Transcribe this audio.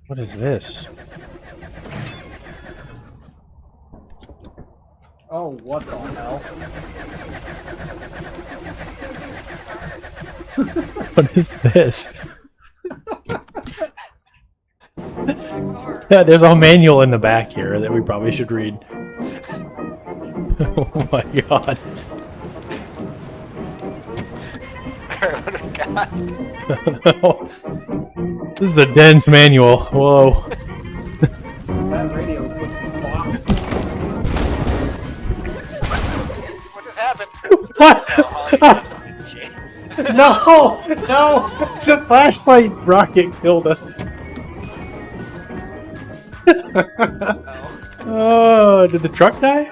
What is this? Oh, what the hell? What is this? Yeah, there's a manual in the back here that we probably should read. Oh my god. This is a dense manual. Whoa. That radio put some bombs. What just happened? What? No! No! The flashlight rocket killed us. Oh, did the truck die?